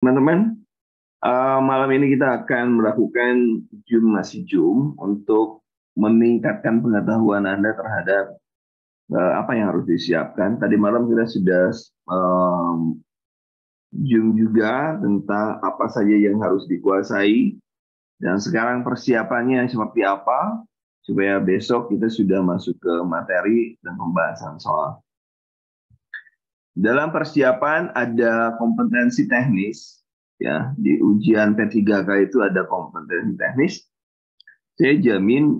teman-teman, malam ini kita akan melakukan Zoom untuk meningkatkan pengetahuan Anda terhadap apa yang harus disiapkan. Tadi malam kita sudah Zoom juga tentang apa saja yang harus dikuasai, dan sekarang persiapannya seperti apa, supaya besok kita sudah masuk ke materi dan pembahasan soal. Dalam persiapan ada kompetensi teknis, ya, di ujian P3K itu ada kompetensi teknis. Saya jamin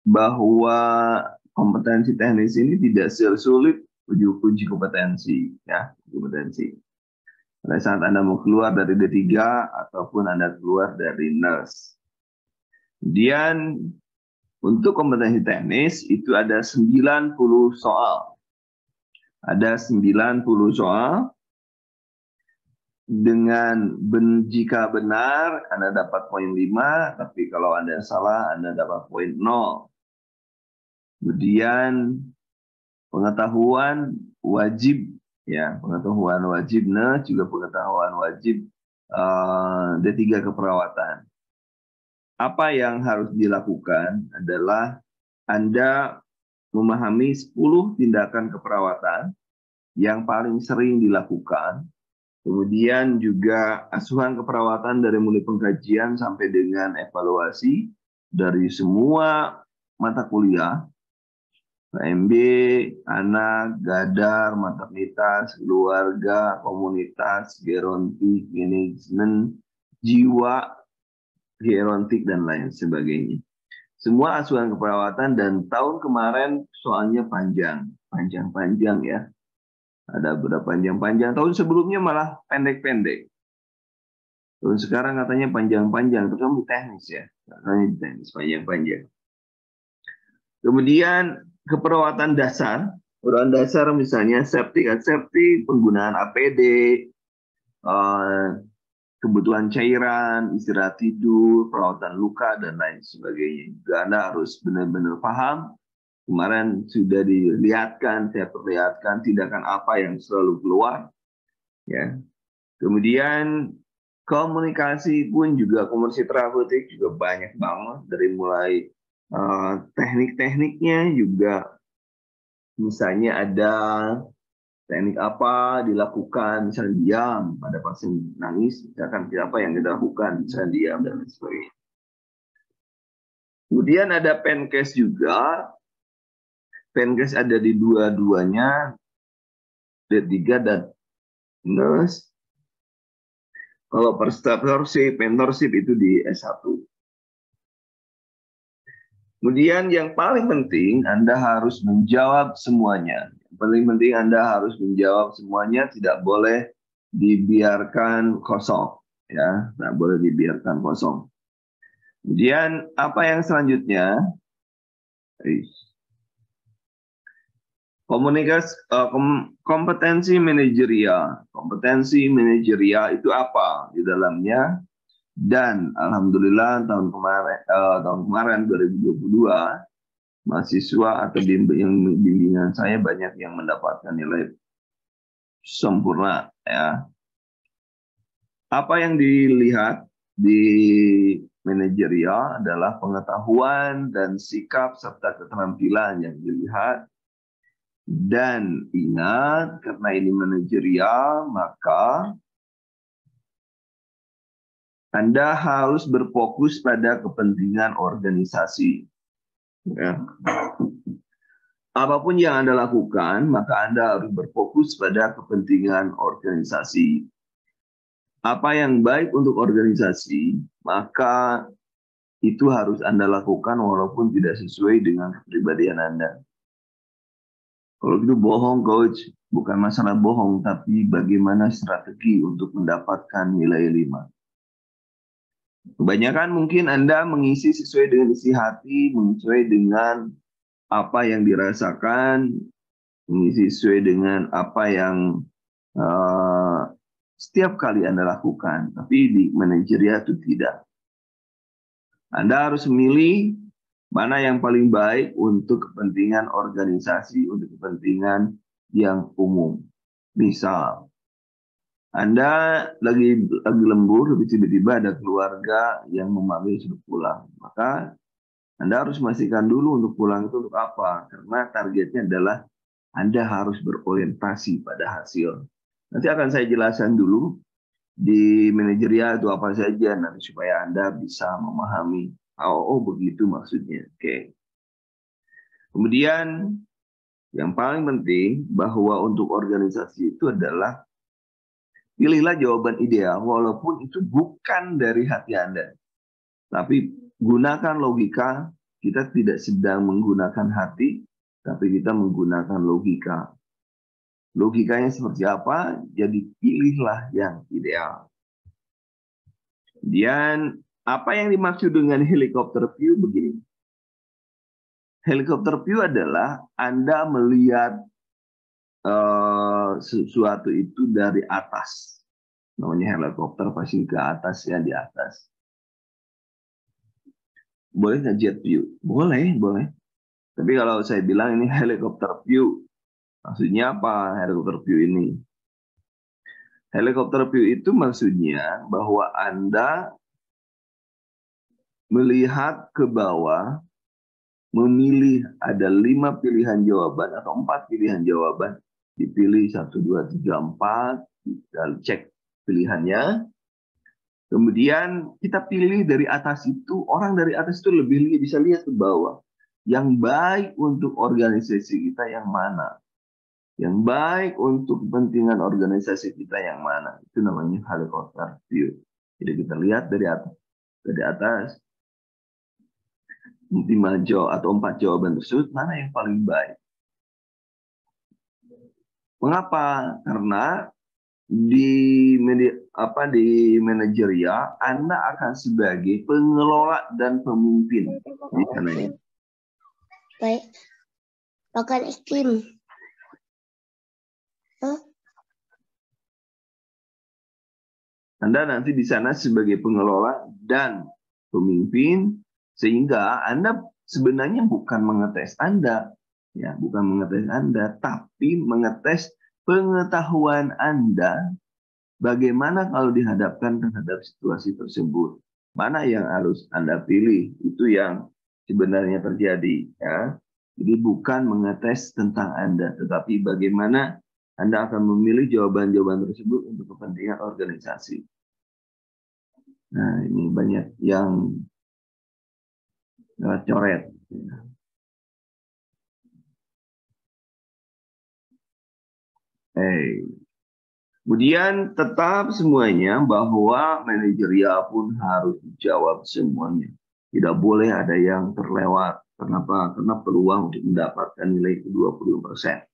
bahwa kompetensi teknis ini tidak sulit uji kompetensi, ya, kompetensi. Pada saat Anda mau keluar dari D3 ataupun Anda keluar dari NERS. Kemudian untuk kompetensi teknis itu ada 90 soal. Ada 90 soal. Dengan jika benar Anda dapat poin 5, tapi kalau Anda salah Anda dapat poin 0. Kemudian pengetahuan wajib, ya, pengetahuan wajib juga pengetahuan wajib D3 keperawatan. Apa yang harus dilakukan adalah Anda memahami 10 tindakan keperawatan yang paling sering dilakukan. Kemudian juga asuhan keperawatan dari mulai pengkajian sampai dengan evaluasi dari semua mata kuliah, PMB, anak, gadar, maternitas, keluarga, komunitas, gerontik, manajemen, jiwa, gerontik, dan lain sebagainya. Semua asuhan keperawatan, dan tahun kemarin soalnya panjang ya. Ada beberapa panjang-panjang. Tahun sebelumnya malah pendek-pendek. Tahun sekarang katanya panjang-panjang. Itu kan teknis ya. Katanya teknis panjang-panjang. Kemudian keperawatan dasar. Keperawatan dasar misalnya septic, penggunaan APD, kebutuhan cairan, istirahat tidur, perawatan luka, dan lain sebagainya. Juga Anda harus benar-benar paham. Kemarin sudah dilihatkan, saya perlihatkan tindakan apa yang selalu keluar. Ya. Kemudian komunikasi pun juga, komunikasi terapeutik juga banyak banget. Dari mulai teknik-tekniknya juga, misalnya ada teknik apa dilakukan, misalnya diam pada pasien nangis, misalkan apa yang dilakukan, misalnya diam, dan lain sebagainya. Kemudian ada pencase juga. Pencase ada di dua-duanya, D3 dan NERS. Kalau mentorship itu di S1. Kemudian yang paling penting, Anda harus menjawab semuanya. Yang paling penting Anda harus menjawab semuanya, tidak boleh dibiarkan kosong. Ya, tidak boleh dibiarkan kosong. Kemudian apa yang selanjutnya? Kompetensi manajerial. Kompetensi manajerial itu apa di dalamnya? Dan alhamdulillah tahun kemarin 2022 mahasiswa atau bimbingan saya banyak yang mendapatkan nilai sempurna, ya. Apa yang dilihat di manajerial adalah pengetahuan dan sikap serta keterampilan yang dilihat. Dan ingat, karena ini manajerial, maka Anda harus berfokus pada kepentingan organisasi. Ya. Apapun yang Anda lakukan, maka Anda harus berfokus pada kepentingan organisasi. Apa yang baik untuk organisasi, maka itu harus Anda lakukan walaupun tidak sesuai dengan kepribadian Anda. Kalau itu bohong, coach. Bukan masalah bohong, tapi bagaimana strategi untuk mendapatkan nilai 5. Kebanyakan mungkin Anda mengisi sesuai dengan isi hati, sesuai dengan apa yang dirasakan, mengisi sesuai dengan apa yang setiap kali Anda lakukan. Tapi di manajerial itu tidak. Anda harus memilih mana yang paling baik untuk kepentingan organisasi, untuk kepentingan yang umum. Misal, Anda lagi lembur, tiba-tiba ada keluarga yang memanggil suruh pulang. Maka Anda harus memastikan dulu untuk pulang itu untuk apa. Karena targetnya adalah Anda harus berorientasi pada hasil. Nanti akan saya jelaskan dulu di manajerial itu apa saja nanti supaya Anda bisa memahami. Oh begitu maksudnya. Oke. Kemudian yang paling penting bahwa untuk organisasi itu adalah pilihlah jawaban ideal walaupun itu bukan dari hati Anda. Tapi gunakan logika, kita tidak sedang menggunakan hati, tapi kita menggunakan logika. Logikanya seperti apa? Jadi pilihlah yang ideal. Kemudian apa yang dimaksud dengan helikopter view begini? Helikopter view adalah Anda melihat sesuatu itu dari atas. Namanya helikopter pasti ke atas ya, di atas. Boleh nggak jet view? Boleh, boleh. Tapi kalau saya bilang ini helikopter view, maksudnya apa helikopter view ini? Helikopter view itu maksudnya bahwa Anda melihat ke bawah, memilih ada 5 pilihan jawaban atau 4 pilihan jawaban, dipilih 1, 2, 3, 4, lalu cek pilihannya. Kemudian kita pilih dari atas itu, orang dari atas itu lebih bisa lihat ke bawah. Yang baik untuk organisasi kita yang mana? Yang baik untuk kepentingan organisasi kita yang mana? Itu namanya helikopter view. Jadi kita lihat dari atas 5 atau 4 jawaban tersebut, mana yang paling baik? Mengapa? Karena di manajerial Anda akan sebagai pengelola dan pemimpin di sananya. Baik. Makan es krim. Anda nanti di sana sebagai pengelola dan pemimpin, sehingga Anda sebenarnya bukan mengetes Anda, ya, bukan mengetes Anda, tapi mengetes pengetahuan Anda bagaimana kalau dihadapkan terhadap situasi tersebut. Mana yang harus Anda pilih, itu yang sebenarnya terjadi. Ya. Jadi bukan mengetes tentang Anda, tetapi bagaimana Anda akan memilih jawaban-jawaban tersebut untuk kepentingan organisasi. Nah, ini banyak yang coret. Kemudian tetap semuanya bahwa manajerial pun harus dijawab semuanya. Tidak boleh ada yang terlewat. Kenapa? Karena peluang untuk mendapatkan nilai 20%.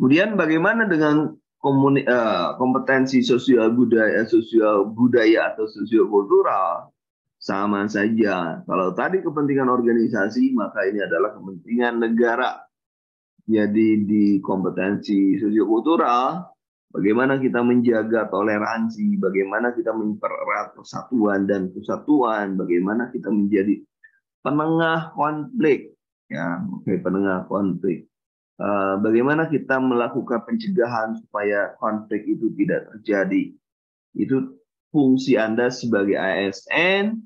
Kemudian bagaimana dengan kompetensi sosial budaya atau sosiokultural? Sama saja. Kalau tadi kepentingan organisasi, maka ini adalah kepentingan negara. Jadi di kompetensi sosiokultural, bagaimana kita menjaga toleransi, bagaimana kita mempererat persatuan dan kesatuan, bagaimana kita menjadi penengah konflik, ya, penengah konflik. Bagaimana kita melakukan pencegahan supaya konflik itu tidak terjadi. Itu fungsi Anda sebagai ASN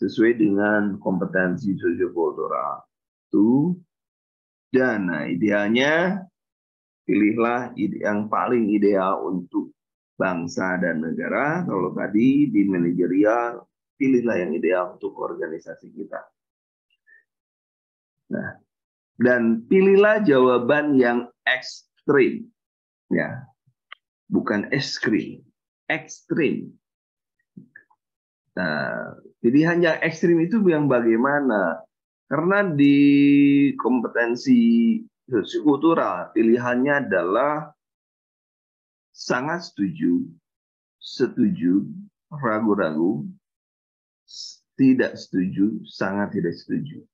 sesuai dengan kompetensi sosiokultural. Dan idealnya pilihlah yang paling ideal untuk bangsa dan negara. Kalau tadi di manajerial, pilihlah yang ideal untuk organisasi kita. Nah, dan pilihlah jawaban yang ekstrim, ya, bukan es krim, ekstrim. Nah, pilihan yang ekstrim itu yang bagaimana? Karena di kompetensi sosiokultural pilihannya adalah sangat setuju, setuju, ragu-ragu, tidak setuju, sangat tidak setuju.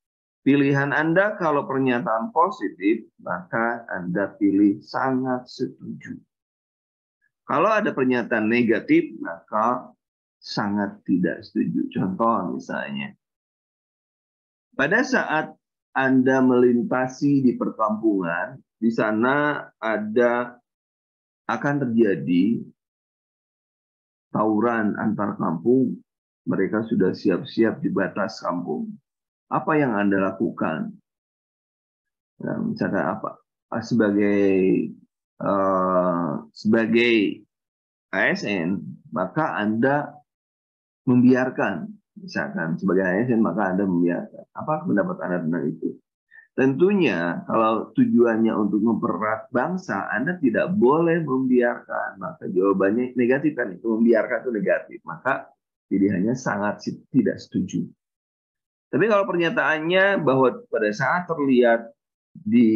Pilihan Anda kalau pernyataan positif, maka Anda pilih sangat setuju. Kalau ada pernyataan negatif, maka sangat tidak setuju. Contoh misalnya, pada saat Anda melintasi di perkampungan, di sana ada akan terjadi tawuran antar kampung, mereka sudah siap-siap di batas kampung. Apa yang Anda lakukan? Nah, misalkan apa? Sebagai ASN, maka Anda membiarkan. Misalkan sebagai ASN, maka Anda membiarkan. Apa pendapat Anda tentang itu? Tentunya kalau tujuannya untuk mempererat bangsa, Anda tidak boleh membiarkan. Maka jawabannya negatif kan, itu membiarkan itu negatif. Maka pilihannya sangat tidak setuju. Tapi kalau pernyataannya bahwa pada saat terlihat di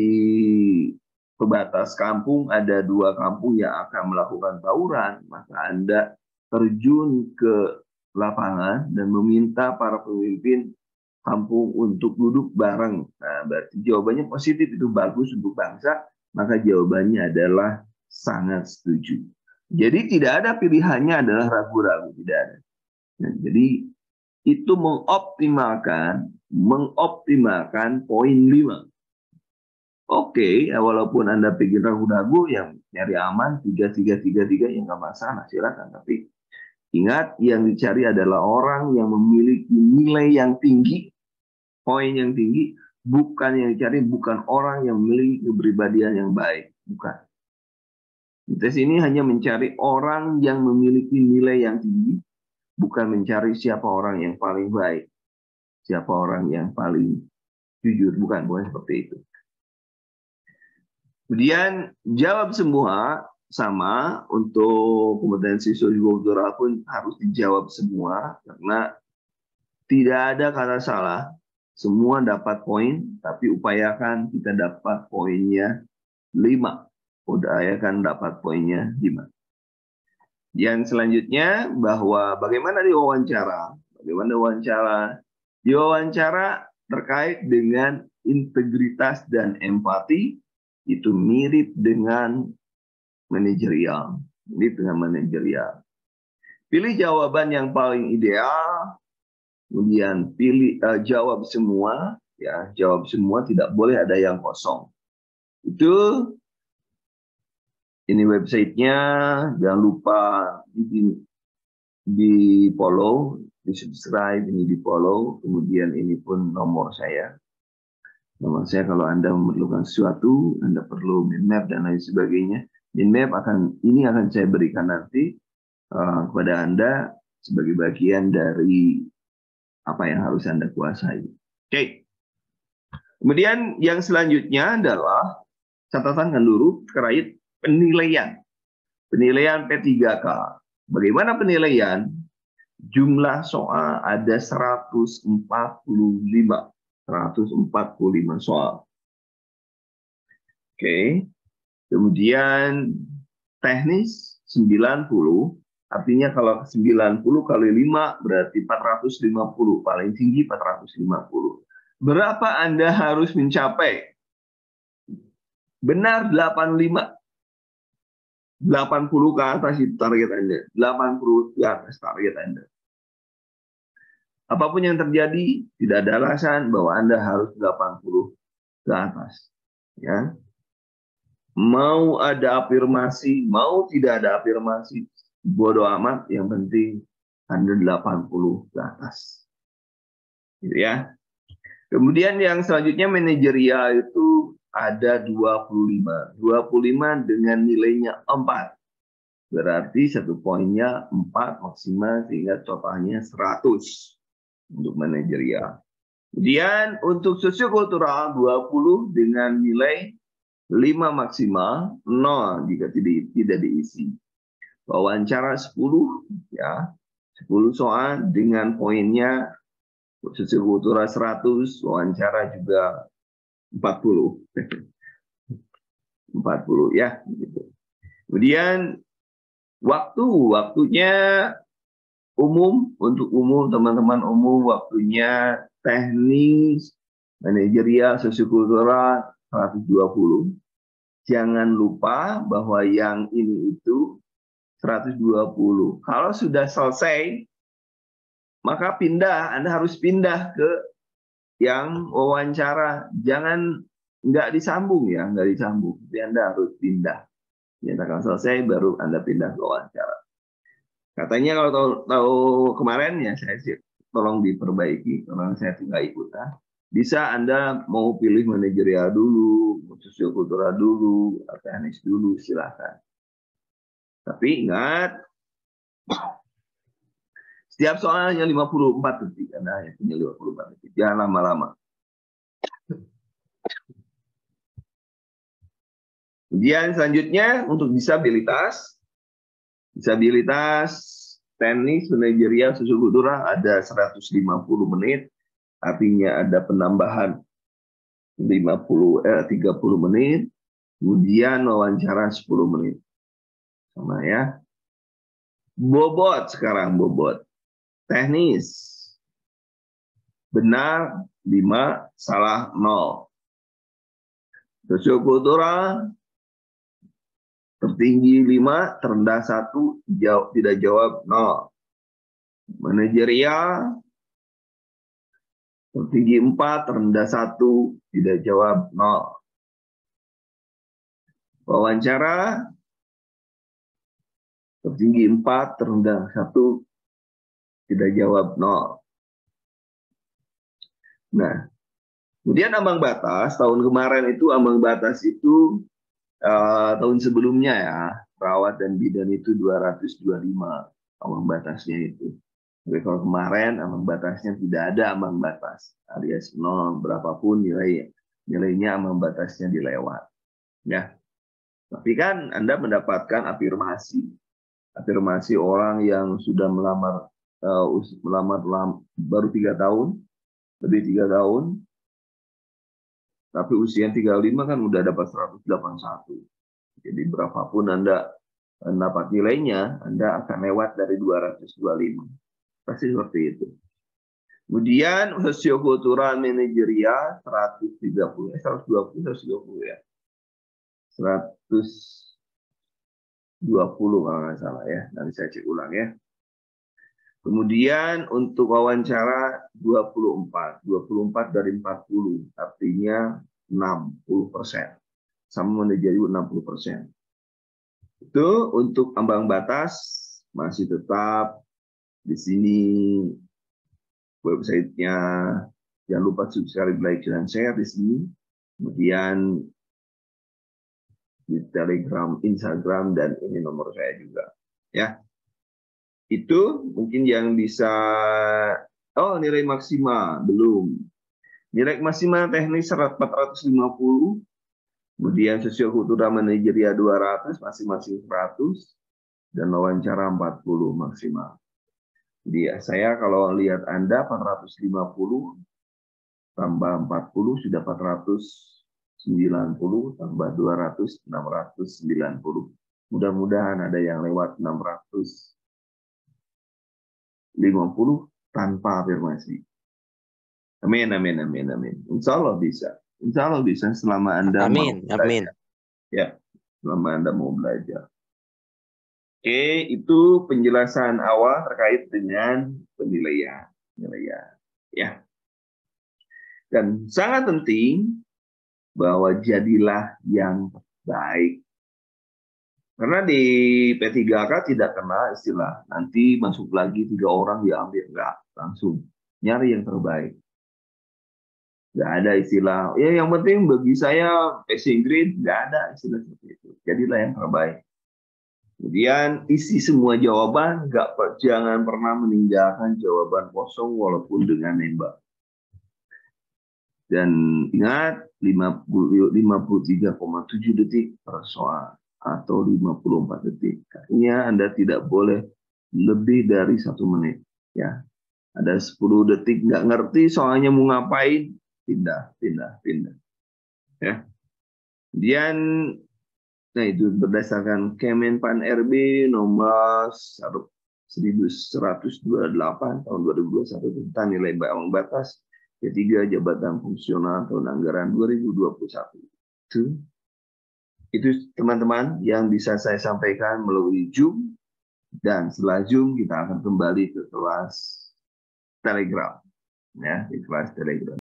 pebatas kampung ada 2 kampung yang akan melakukan tawuran, maka Anda terjun ke lapangan dan meminta para pemimpin kampung untuk duduk bareng. Nah, berarti jawabannya positif, itu bagus untuk bangsa, maka jawabannya adalah sangat setuju. Jadi tidak ada pilihannya adalah ragu-ragu, tidak ada. Nah, jadi itu mengoptimalkan poin 5. Oke, walaupun Anda pikir ragu-ragu, yang nyari aman 3-3-3-3 yang nggak masalah, silakan. Tapi ingat, yang dicari adalah orang yang memiliki nilai yang tinggi, poin yang tinggi, bukan yang dicari, bukan orang yang memiliki kepribadian yang baik, bukan. Tes ini hanya mencari orang yang memiliki nilai yang tinggi, bukan mencari siapa orang yang paling baik, siapa orang yang paling jujur, bukan seperti itu. Kemudian jawab semua sama, untuk kompetensi sosiokultural pun harus dijawab semua, karena tidak ada kata salah. Semua dapat poin, tapi upayakan kita dapat poinnya 5. Upayakan dapat poinnya 5. Yang selanjutnya, bahwa bagaimana diwawancara? Bagaimana diwawancara? Diwawancara terkait dengan integritas dan empati, itu mirip dengan manajerial. Pilih jawaban yang paling ideal, kemudian jawab semua, ya, jawab semua, tidak boleh ada yang kosong. Ini websitenya, jangan lupa di follow, di subscribe, ini di follow, kemudian ini pun nomor saya. Nomor saya kalau Anda memerlukan sesuatu, Anda perlu mind map dan lain sebagainya. Mind map akan saya berikan nanti kepada Anda sebagai bagian dari apa yang harus Anda kuasai. Oke. Kemudian yang selanjutnya adalah catatan dulu terkait penilaian. Penilaian P3K. Bagaimana penilaian? Jumlah soal ada 145 soal. Oke. Kemudian teknis 90, artinya kalau 90 kali 5 berarti 450, paling tinggi 450. Berapa Anda harus mencapai? Benar 85. 80 ke atas itu target Anda. 80 ke atas target Anda. Apapun yang terjadi, tidak ada alasan bahwa Anda harus 80 ke atas. Ya. Mau ada afirmasi, mau tidak ada afirmasi, bodoh amat, yang penting Anda 80 ke atas. Gitu ya. Kemudian yang selanjutnya manajerial itu ada 25. 25 dengan nilainya 4. Berarti 1 poinnya 4 maksimal, sehingga totalnya 100 untuk manajerial. Kemudian untuk sosiokultural 20 dengan nilai 5 maksimal, 0 jika tidak diisi. Wawancara 10, ya, 10 soal dengan poinnya sosiokultural 100, wawancara juga 40. 40 ya, gitu. Kemudian waktunya umum, untuk umum, teman-teman umum, waktunya teknis, manajerial, sosiokultural 120. Jangan lupa bahwa yang ini itu 120. Kalau sudah selesai, maka Anda harus pindah ke yang wawancara. Jangan nggak disambung ya, nggak disambung. Jadi Anda harus pindah. Dinyatakan selesai, baru Anda pindah ke wawancara. Katanya kalau tahu kemarin ya saya sih tolong diperbaiki karena saya tidak ikutan. Bisa Anda mau pilih manajerial dulu, sosiokultural dulu, teknis dulu, silakan. Tapi ingat, setiap soal hanya 54 detik. Anda hanya punya 54 detik. Jangan lama-lama. Kemudian selanjutnya untuk disabilitas. Disabilitas, teknis, manajerial, sosiokultural ada 150 menit. Artinya ada penambahan 30 menit. Kemudian wawancara 10 menit. Sama ya. Bobot sekarang, bobot. Teknis. Benar 5, salah 0. Sosiokultural tertinggi 5, terendah 1, tidak jawab 0. Manajerial tertinggi 4, terendah 1, tidak jawab 0. Wawancara tertinggi 4, terendah 1, tidak jawab 0. Nah, kemudian ambang batas, tahun kemarin itu ambang batas itu tahun sebelumnya ya, perawat dan bidan itu 225 ambang batasnya itu. Tapi kalau kemarin ambang batasnya tidak ada ambang batas, alias 0 berapapun nilainya ambang batasnya dilewat. Ya. Tapi kan Anda mendapatkan afirmasi orang yang sudah melamar baru 3 tahun, lebih 3 tahun, tapi usia 35 kan udah dapat 181. Jadi berapapun Anda dapat nilainya, Anda akan lewat dari 225. Pasti seperti itu. Kemudian sosiokultural manajerial 130, 120 ya. 120 kalau nggak salah ya. Nanti saya cek ulang ya. Kemudian untuk wawancara 24 dari 40, artinya 60%. Sama manajerial 60%. Itu untuk ambang batas masih tetap di sini websitenya. Jangan lupa subscribe, like, dan share di sini. Kemudian di Telegram, Instagram, dan ini nomor saya juga. Ya, itu mungkin yang bisa. Oh, nilai maksimal belum. Nilai maksimal teknik 450. Kemudian sosiokultural manajerial 200, masing-masing 100. Dan wawancara 40 maksimal. Jadi saya kalau lihat Anda 450 tambah 40 sudah 490, tambah 200, 690. Mudah-mudahan ada yang lewat 650 tanpa afirmasi. Amin, amin, amin, amin. Insya Allah bisa. Insya Allah bisa selama Anda mau belajar. Ya, selama Anda mau belajar. Oke, itu penjelasan awal terkait dengan penilaian. Ya. Dan sangat penting bahwa jadilah yang baik. Karena di P3K tidak kena istilah nanti masuk lagi 3 orang diambil, enggak, langsung nyari yang terbaik. Enggak ada istilah ya yang penting bagi saya passing grade, enggak ada istilah seperti itu. Jadilah yang terbaik. Kemudian isi semua jawaban, jangan pernah meninggalkan jawaban kosong walaupun dengan nembak. Dan ingat 53,7 detik per soal atau 54 detik. Artinya Anda tidak boleh lebih dari 1 menit. Ya, ada 10 detik nggak ngerti soalnya mau ngapain, pindah. Ya. Kemudian, nah itu berdasarkan Kemenpan RB nomor 1128 tahun 2021 tentang nilai ambang batas P3 Jabatan Fungsional tahun anggaran 2021. Itu teman-teman yang bisa saya sampaikan melalui Zoom, dan setelah Zoom kita akan kembali ke kelas Telegram, ya, di kelas Telegram.